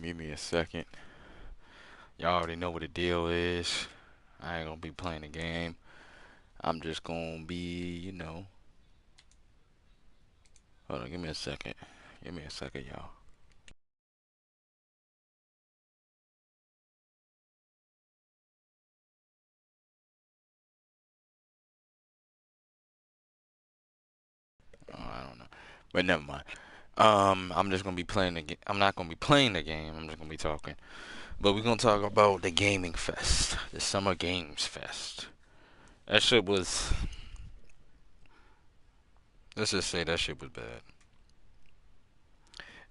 Give me a second. Y'all already know what the deal is. I ain't gonna be playing the game. I'm just gonna be, Hold on, give me a second. Give me a second, y'all. Oh, I don't know, but never mind. I'm just gonna be playing the game. I'm not gonna be playing the game. I'm just gonna be talking. But we're gonna talk about the gaming fest, the Summer Games Fest. That shit was. Let's just say that shit was bad.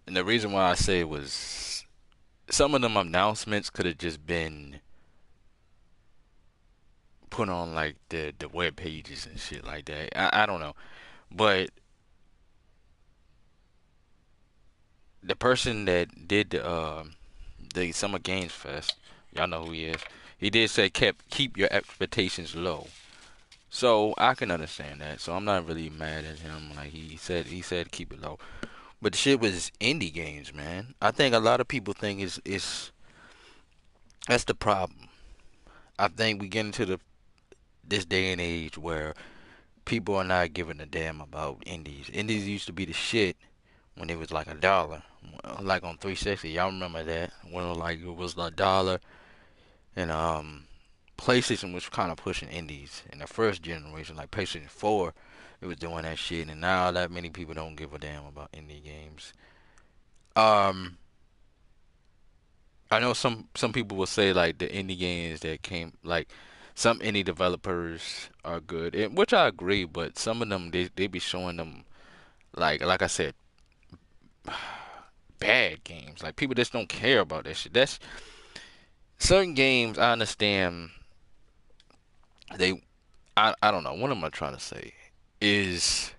And the reason why I say it was some of them announcements could have just been put on like the web pages and shit like that. I don't know, but the person that did the Summer Games Fest, y'all know who he is. He did say keep your expectations low. So I can understand that. So I'm not really mad at him. Like he said keep it low. But the shit was indie games, man. I think a lot of people think is that's the problem. I think we get into the this day and age where people are not giving a damn about indies. Indies used to be the shit when it was like $1, like on 360. Y'all remember that when like it was $1, and PlayStation was kind of pushing indies in the first generation, like PlayStation 4. It was doing that shit, and now that many people don't give a damn about indie games. Um, I know some people will say like the indie games that came like some indie developers are good, and, which I agree, but some of them they be showing them like I said bad games. Like people just don't care about that shit. That's certain games I understand they I don't know. What am I trying to say? Is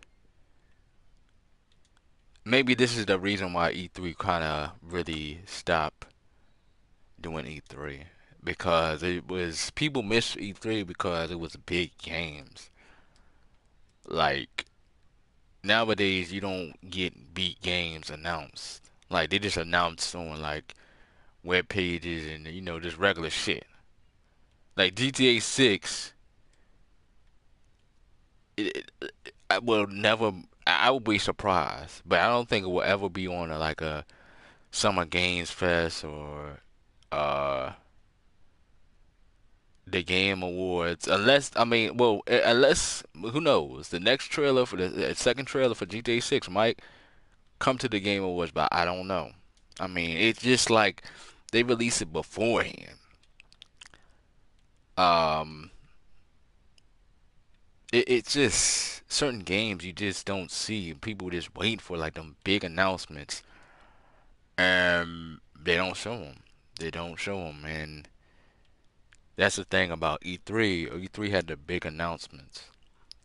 maybe this is the reason why E3 kind of really stopped doing E3 because it was people miss E3 because it was big games. Like nowadays you don't get big games announced. Like they just announce on like web pages and just regular shit. Like GTA 6 I will never. I would be surprised, but I don't think it will ever be on like a Summer Games Fest or uh the Game Awards, unless I mean, well, unless who knows? The next trailer for the second trailer for GTA 6 might come to the Game Awards, but I don't know. I mean, it's just like they release it beforehand. Um, it's just certain games you just don't see. People just wait for like them big announcements and they don't show them. They don't show them, and that's the thing about E3. E3 had the big announcements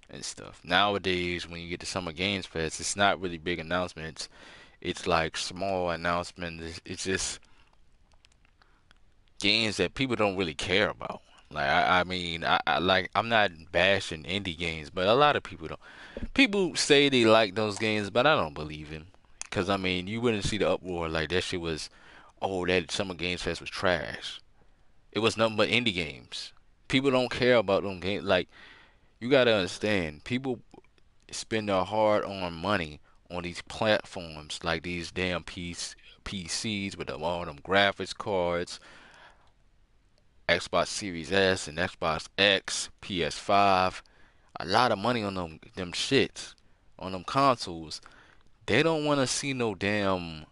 and stuff. Nowadays, when you get to Summer Games Fest, it's not really big announcements. It's like small announcements. It's just games that people don't really care about. Like I mean, I'm not bashing indie games, but a lot of people don't. People say they like those games, but I don't believe them. Cause I mean, you wouldn't see the uproar like that shit was. Oh, that Summer Games Fest was trash. It was nothing but indie games. People don't care about them games. Like you gotta understand, people spend their hard-earned money on these platforms, like these damn PCs with all them graphics cards, Xbox Series S and Xbox X, PS5. A lot of money on them shits, on them consoles. They don't want to see no damn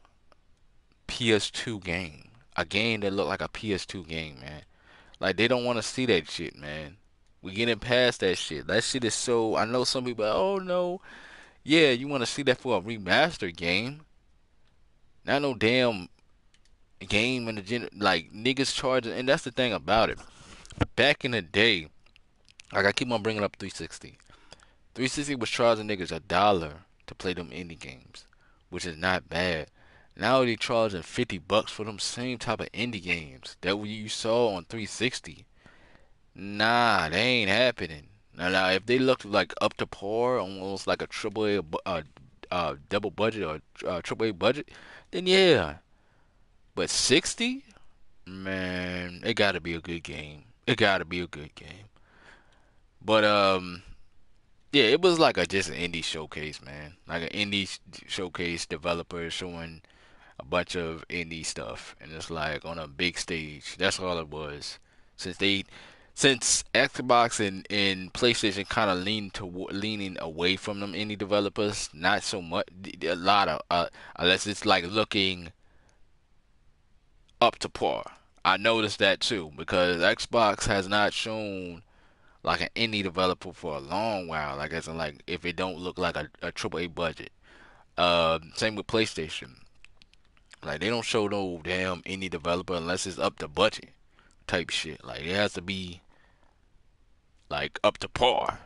PS2 game, a game that look like a PS2 game, man. Like they don't want to see that shit, man. We getting past that shit. That shit is so. I know some people. Oh no, yeah, you want to see that for a remastered game, not no damn game in the like niggas charging. And that's the thing about it. Back in the day, like I keep on bringing up 360. 360 was charging niggas $1 to play them indie games, which is not bad. Now they charging $50 for them same type of indie games that you saw on 360. Nah, they ain't happening. Now, if they look like up to par, almost like a double budget or triple A budget, then yeah. But 60, man, it got to be a good game. It got to be a good game. But yeah, it was like a just an indie showcase, man. Like an indie showcase, developers showing a bunch of indie stuff, and it's like on a big stage. That's all it was. Since they, since Xbox and PlayStation kind of leaning away from them indie developers, not so much. A lot of unless it's like looking up to par. I noticed that too because Xbox has not shown like an indie developer for a long while. Like as in like if it don't look like a triple A budget. Same with PlayStation. Like they don't show no damn indie developer unless it's up to budget type shit. Like it has to be like up to par.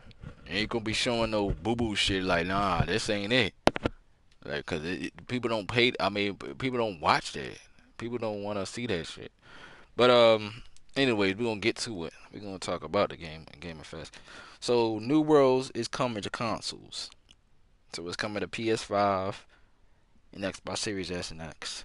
Ain't gonna be showing no boo boo shit like nah, this ain't it. Like people don't pay. I mean, people don't watch that. People don't want to see that shit. But anyways, we're gonna get to it. We're gonna talk about the game and Game of Fest. So New Worlds is coming to consoles. So it's coming to PS5 and Xbox Series S and X.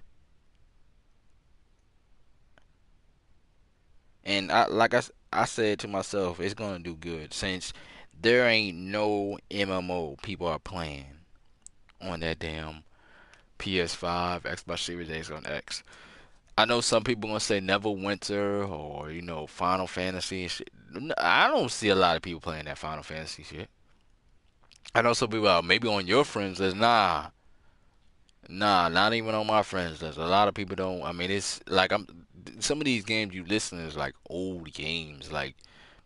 And I said to myself, it's gonna do good since there ain't no MMO people are playing on that damn PS5, Xbox Series S on X. I know some people gonna say Neverwinter or Final Fantasy and shit. I don't see a lot of people playing that Final Fantasy shit. I know some people maybe on your friends list. Nah, not even on my friends list. A lot of people don't. I mean, it's like I'm some of these games you listen is like old games. Like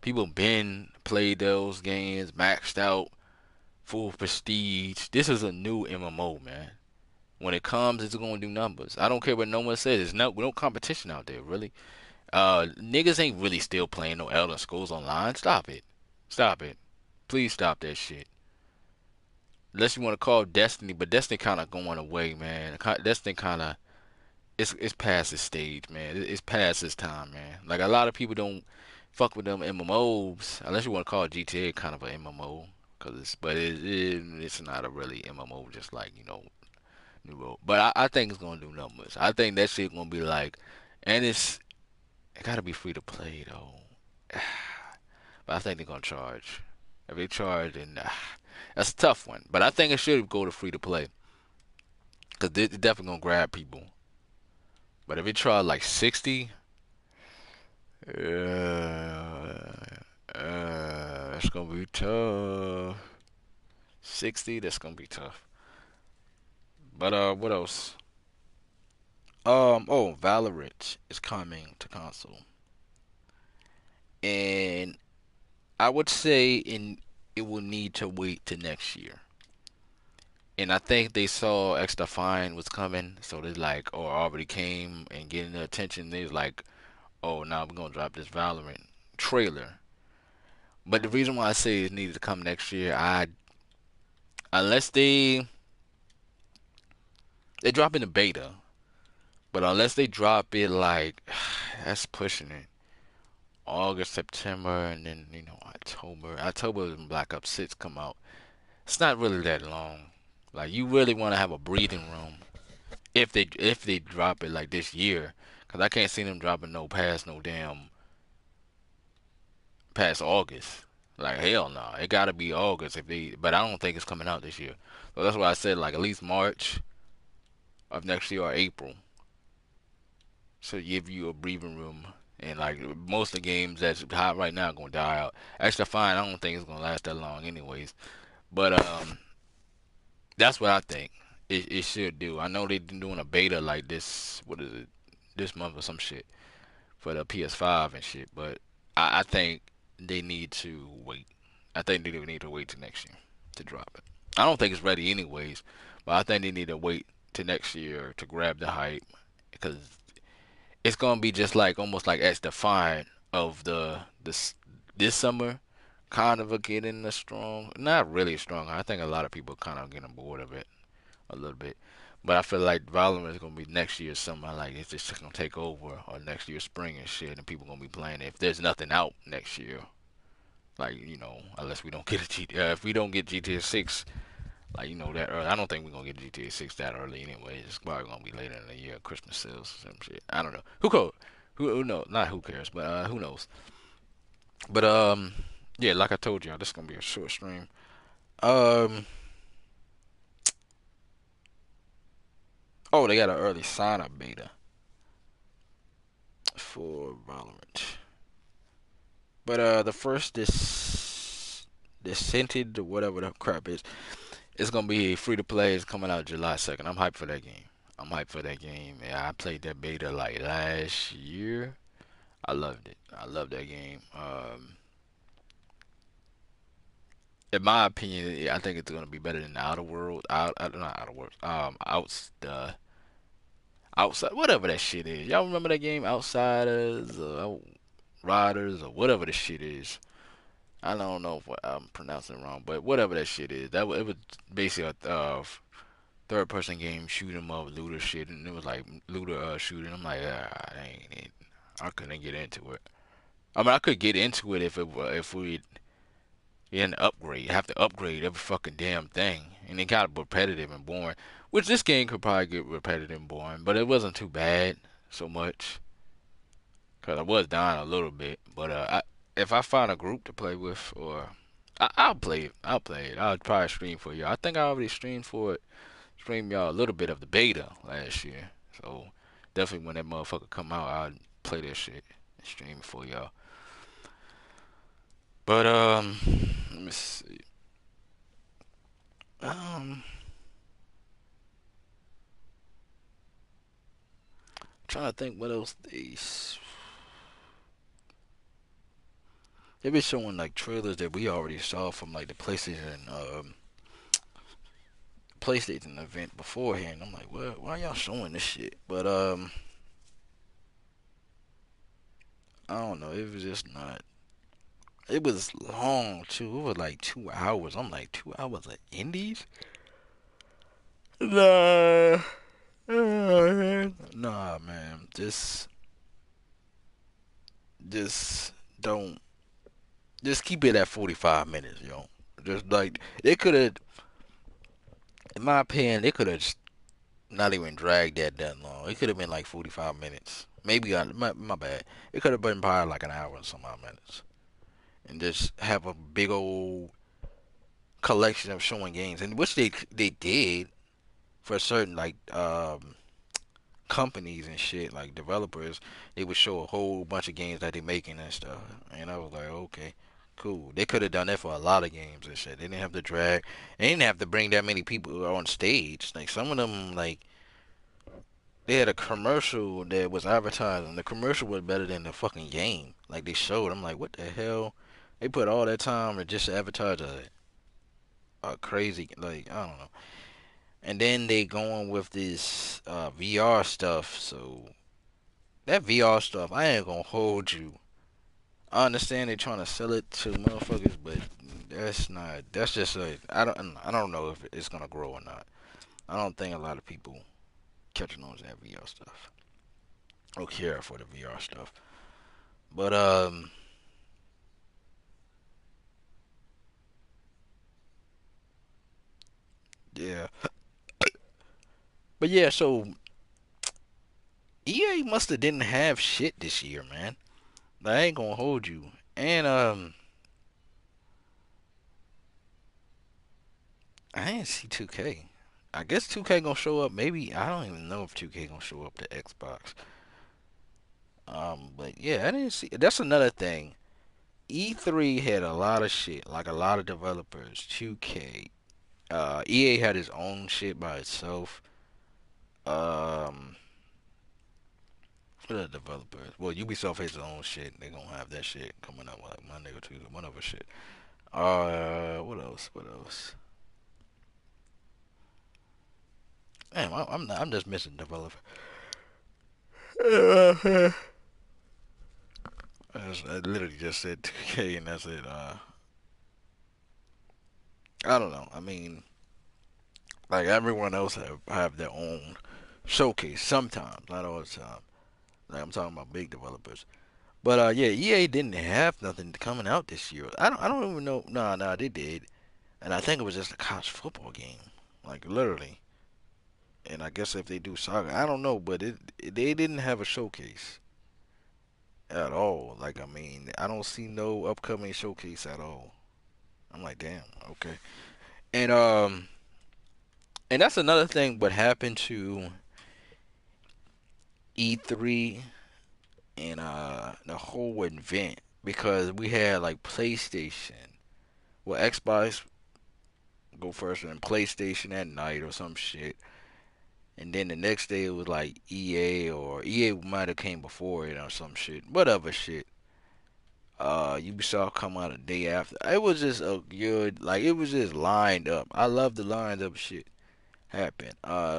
people been played those games, maxed out, full prestige. This is a new MMO, man. When it comes, it's gonna do numbers. I don't care what no one says. There's no competition out there, really. Niggas ain't really still playing no Elder Scrolls Online. Stop it. Stop it. Please stop that shit. Unless you want to call Destiny, but Destiny kind of going away, man. Destiny kind of it's past its stage, man. It's past its time, man. Like a lot of people don't fuck with them MMOs unless you want to call GTA kind of an MMO, it's not a really MMO, just like New World. But I think it's gonna do numbers. I think that shit gonna be like, and it gotta be free to play though. But I think they're gonna charge. If they charge, then that's a tough one. But I think it should go to free to play because they're definitely gonna grab people. But if it charge like 60, that's gonna be tough. 60, that's gonna be tough. But what else? Oh, Valorant is coming to console, and I would say it will need to wait to next year. And I think they saw X Defiant was coming, so they like, or already came and getting the attention. They was like, oh, now we're gonna drop this Valorant trailer. But the reason why I say it needed to come next year, unless they drop in the beta, but unless they drop it like that's pushing it. August, September, and then October. October is when Black Ops 6 come out. It's not really that long. Like you really want to have a breathing room if they drop it like this year, cause I can't see them dropping no damn past August. Like hell no, it gotta be August if they. But I don't think it's coming out this year. So that's why I said like at least March of next year or April. So give you a breathing room. And like most of the games that's hot right now are gonna die out. Actually, fine. I don't think it's gonna last that long, anyways. But that's what I think it should do. I know they've been doing a beta like this. What is it? This month or some shit for the PS5 and shit. But I think they need to wait. I think they need to wait till next year to drop it. I don't think it's ready anyways, but I think they need to wait till next year to grab the hype because it's gonna be just like almost like X Defiant of this summer, kind of a getting a strong, not really strong. I think a lot of people kind of getting bored of it a little bit. But I feel like Valorant is gonna be next year's summer, like it's just gonna take over, or next year's spring and shit, and people gonna be playing it. If there's nothing out next year, like unless we don't get if we don't get GTA 6 Like, that early. I don't think we're gonna get GTA 6 that early anyway. It's probably gonna be later in the year, Christmas sales or some shit. I don't know. Who knows? Not who cares, but who knows? But yeah, like I told y'all, this is gonna be a short stream. Um, oh, they got an early sign up beta for Valorant. But the first Dissented or whatever the crap is, it's gonna be free to play. It's coming out July 2nd. I'm hyped for that game. I'm hyped for that game. Yeah, I played that beta like last year. I loved it. I love that game. In my opinion, yeah, I think it's gonna be better than Outer World. Not Outer Worlds. Outside, whatever that shit is. Y'all remember that game, Outsiders or Riders or whatever the shit is. I don't know if I'm pronouncing it wrong, but whatever that shit is, it was basically a third person game, shoot 'em up, looter shit, and it was like looter shooting. I'm like, I ain't it. I couldn't get into it. I mean, I could get into it if we didn't upgrade. Have to upgrade every fucking damn thing, and it got repetitive and boring. Which this game could probably get repetitive and boring, but it wasn't too bad so much. Cause I was dying a little bit, but if I find a group to play with, or I'll play it. I'll play it. I'll probably stream for you. I think I already streamed for it. Streamed y'all a little bit of the beta last year. So definitely when that motherfucker come out, I'll play that shit and stream it for y'all. But let me see. Um, trying to think what else they be showing like trailers that we already saw from like the PlayStation event beforehand. I'm like, what? Why y'all showing this shit? But I don't know. It was just not. It was long too. It was like 2 hours. I'm like 2 hours of indies. Nah, nah, man. Just don't. Just keep it at 45 minutes, yo. Just like they could have, in my opinion, they could have not even dragged that long. It could have been like 45 minutes. Maybe my bad. It could have been probably like an hour and some odd minutes, and just have a big old collection of showing games, and which they did for certain like companies and shit like developers. They would show a whole bunch of games that they making and stuff, and I was like, okay, cool. They could have done that for a lot of games and shit. They didn't have to drag. They didn't have to bring that many people on stage. Like some of them, like they had a commercial that was advertising. The commercial was better than the fucking game. Like they showed. I'm like, what the hell? They put all that time to just advertise a crazy like I don't know. And then they going with this VR stuff. So that VR stuff, I ain't gonna hold you. I understand they trying to sell it to motherfuckers, but that's not. That's just a. I don't know if it's gonna grow or not. I don't think a lot of people catching on to that VR stuff or care for the VR stuff. But yeah. But yeah, so EA must have didn't have shit this year, man. I ain't gonna hold you. And I didn't see 2K. I guess 2K gonna show up. Maybe I don't even know if 2K gonna show up to Xbox. But yeah, I didn't see. That's another thing. E3 had a lot of shit, like a lot of developers. 2K, EA had its own shit by itself. Um, what other developers? Well, Ubisoft has its own shit. They gonna have that shit coming up like Monday or Tuesday, one other shit. What else? What else? Damn, I'm not, I'm just missing developer. I literally just said 2K and that's it. I don't know. I mean, like everyone else have their own showcase sometimes, not all the time. Like I'm talking about big developers. But yeah, EA didn't have nothing coming out this year. I don't even know. Nah, they did. and I think it was just a college football game, like literally. And I guess if they do soccer, I don't know, but they didn't have a showcase at all. Like I mean, I don't see no upcoming showcase at all. I'm like, damn, okay. And and that's another thing. What happened to E3 and the whole event because we had like PlayStation, well Xbox go first and then PlayStation at night or some shit, and then the next day it was like EA or EA might have came before it or some shit, whatever shit. Ubisoft come out a day after. It was just a good, like it was just lined up. I love the lined up shit happen.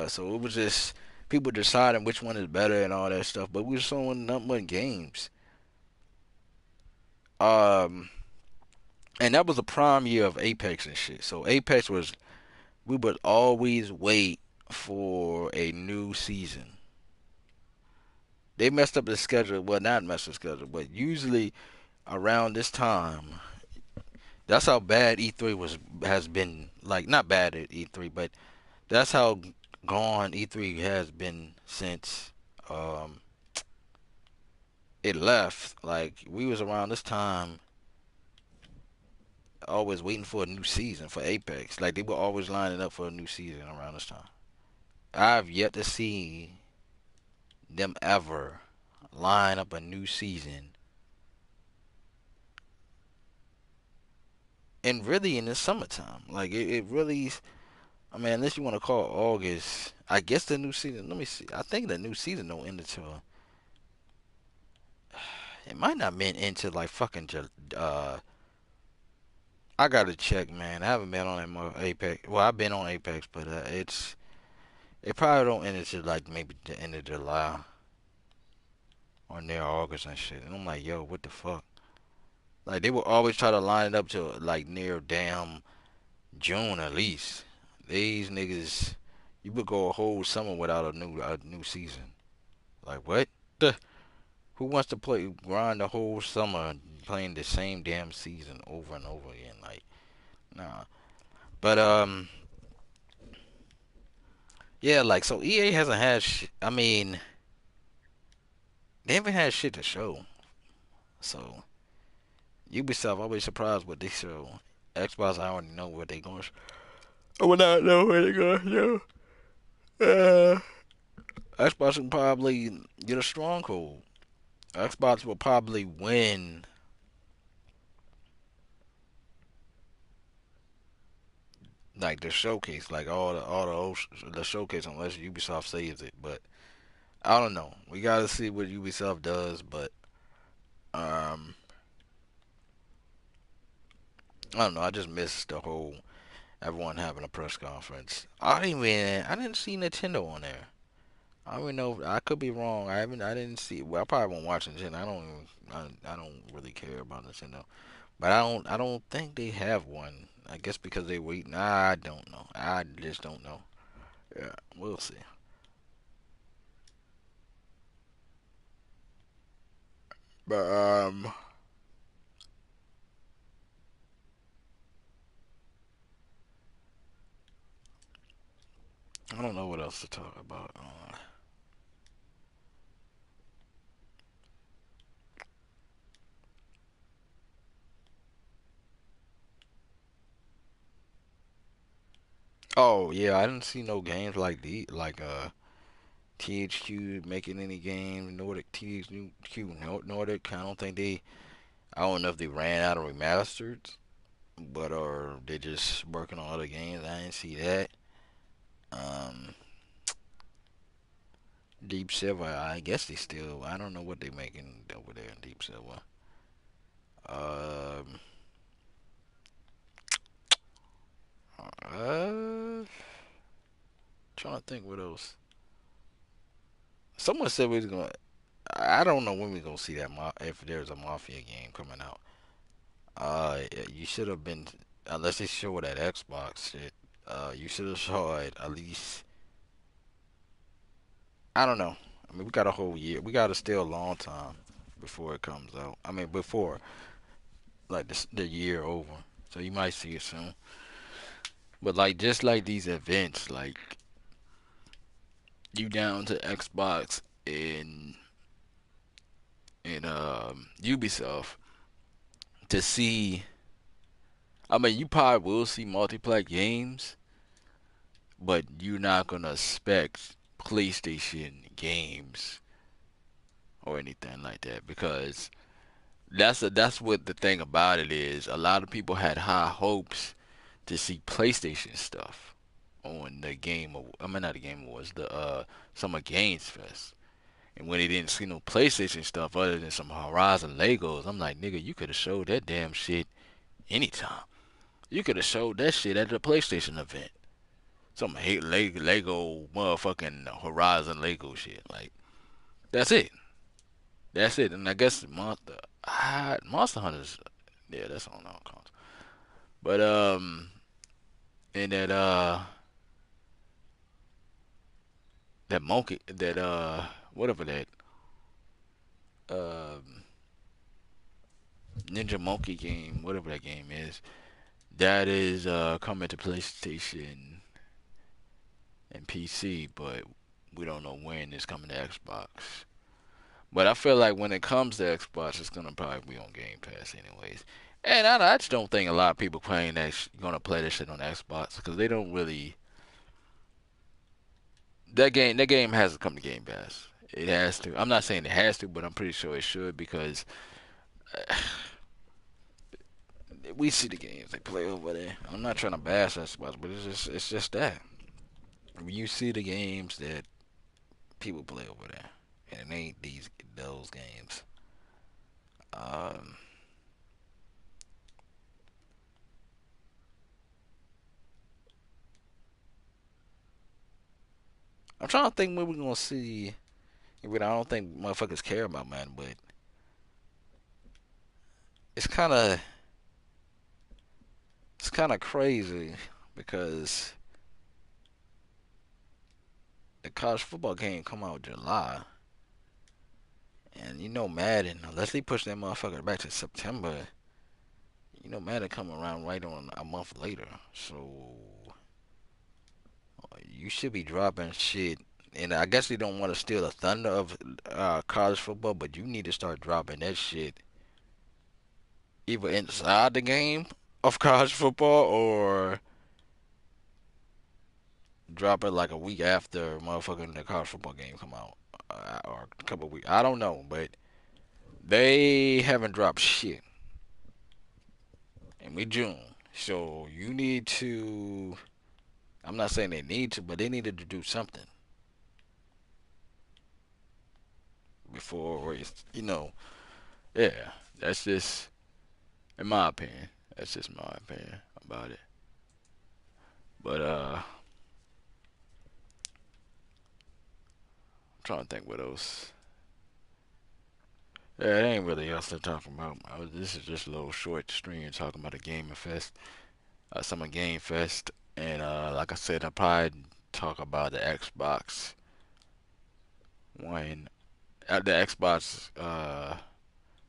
So it was just people deciding which one is better and all that stuff. But we were showing nothing but games. Um, and that was the prime year of Apex and shit. So Apex was we would always wait for a new season. They messed up the schedule. Well, not messed up the schedule, but usually around this time, that's how bad E3 has been. Like not bad at E3, but that's how gone E3 has been since um, it left. Like we was around this time, always waiting for a new season for Apex. Like they were always lining up for a new season around this time. I've yet to see them ever line up a new season, and really in the summertime. Like it really. I mean, unless you want to call August, I guess the new season. Let me see. I think the new season don't end until it might not been into like fucking. I gotta check, man. I haven't been on that Apex. Well, I've been on Apex, but it probably don't end until like maybe the end of July or near August and shit. And I'm like, yo, what the fuck? Like they will always try to line it up to like near damn June at least. These niggas, you would go a whole summer without a new season. Like what? The who wants to play grind the whole summer playing the same damn season over and over again? Like nah. But yeah, like so EA hasn't had. I mean, they haven't had shit to show. So Ubisoft always surprised what they show. Xbox, I already know what they going. I would not know what they going to do. Xbox will probably get a stronghold. Xbox will probably win like the showcase, like the showcase, unless Ubisoft saves it. But I don't know. We gotta see what Ubisoft does. But um, I don't know. I just missed the whole everyone having a press conference. I didn't see Nintendo on there. I don't even know. I could be wrong. I didn't see. Well, I probably won't watch Nintendo. I don't really care about Nintendo. But I don't think they have one. I guess because they wait. Nah, I don't know. I just don't know. Yeah, we'll see. But I don't know what else to talk about. Oh yeah, I didn't see no games like THQ making any games. Nordic THQ Nordic. I don't think they. I don't know if they ran out of remastered, but or they just working on other games. I didn't see that. Um, Deep Silver. I guess they still. I don't know what they making over there in Deep Silver. Um, trying to think what else. Someone said we was gonna. I don't know when we gonna see that. If there's a Mafia game coming out, you should have been. Unless they show that Xbox shit, you should have saw it at least. I don't know. I mean, we got a whole year. We got to still a long time before it comes out. I mean, before like the year over. So you might see it soon. But like just like these events, like you down to Xbox and Ubisoft to see. I mean, you probably will see multiplayer games, but you're not gonna expect PlayStation games or anything like that because that's what the thing about it is. A lot of people had high hopes to see PlayStation stuff on the game. I mean, not the Game Awards, the Summer Games Fest. And when they didn't see no PlayStation stuff other than some Horizon Legos, I'm like, nigga, you could have showed that damn shit anytime. You could have showed that shit at the PlayStation event. Some hate Lego motherfucking Horizon Lego shit. Like that's it. That's it. And I guess Monster Hunters. Yeah, that's on all accounts. But and that monkey that whatever that um Ninja Monkey game, whatever that game is, that is coming to PlayStation and PC, but we don't know when it's coming to Xbox. But I feel like when it comes to Xbox, it's gonna probably be on Game Pass anyways. And I just don't think a lot of people playing that gonna play this shit on Xbox because they don't really. That game has to come to Game Pass. It has to. I'm not saying it has to, but I'm pretty sure it should because we see the games they play over there. I'm not trying to bash Xbox, but it's just that you see the games that people play over there, and it ain't those games. Um, I'm trying to think when we're gonna see. I don't think motherfuckers care about man, but it's kind of it's kind of crazy because the college football game come out July, and Madden, unless they push that motherfucker back to September, Madden come around right on a month later. So you should be dropping shit. And I guess they don't want to steal the thunder of college football, but you need to start dropping that shit either inside the game of college football or drop it like a week after motherfucking the college football game come out, or a couple of weeks. I don't know, but they haven't dropped shit, and we June, so you need to. I'm not saying they need to, but they needed to do something before yeah. That's just in my opinion. That's just my opinion about it. But I'm trying to think what else. Yeah, it ain't really else to talk about. This is just a little short stream talking about the Gaming Fest, Summer Game Fest, and like I said, I probably talk about the Xbox One, the Xbox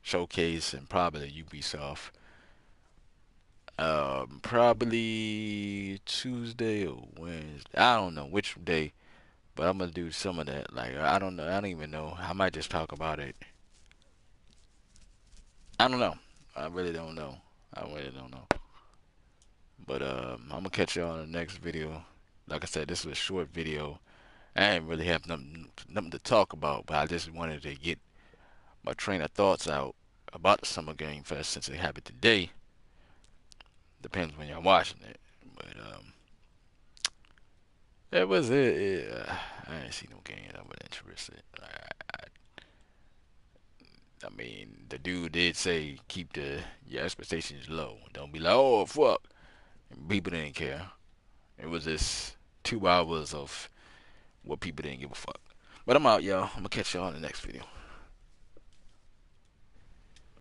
showcase, and probably the Ubisoft. Probably Tuesday or Wednesday. I don't know which day, but I'm gonna do some of that. Like I don't know. I don't even know. I might just talk about it. I don't know. I really don't know. I really don't know. But I'm gonna catch y'all in the next video. Like I said, this is a short video. I ain't really have nothing to talk about, but I just wanted to get my train of thoughts out about the Summer Game Fest since it happened today. Depends when y'all watching it, but that was it. Yeah, I didn't see no game I was interested. I mean, the dude did say keep your expectations low. Don't be like, oh fuck. People didn't care. It was just 2 hours of what people didn't give a fuck. But I'm out, y'all. I'm gonna catch y'all in the next video.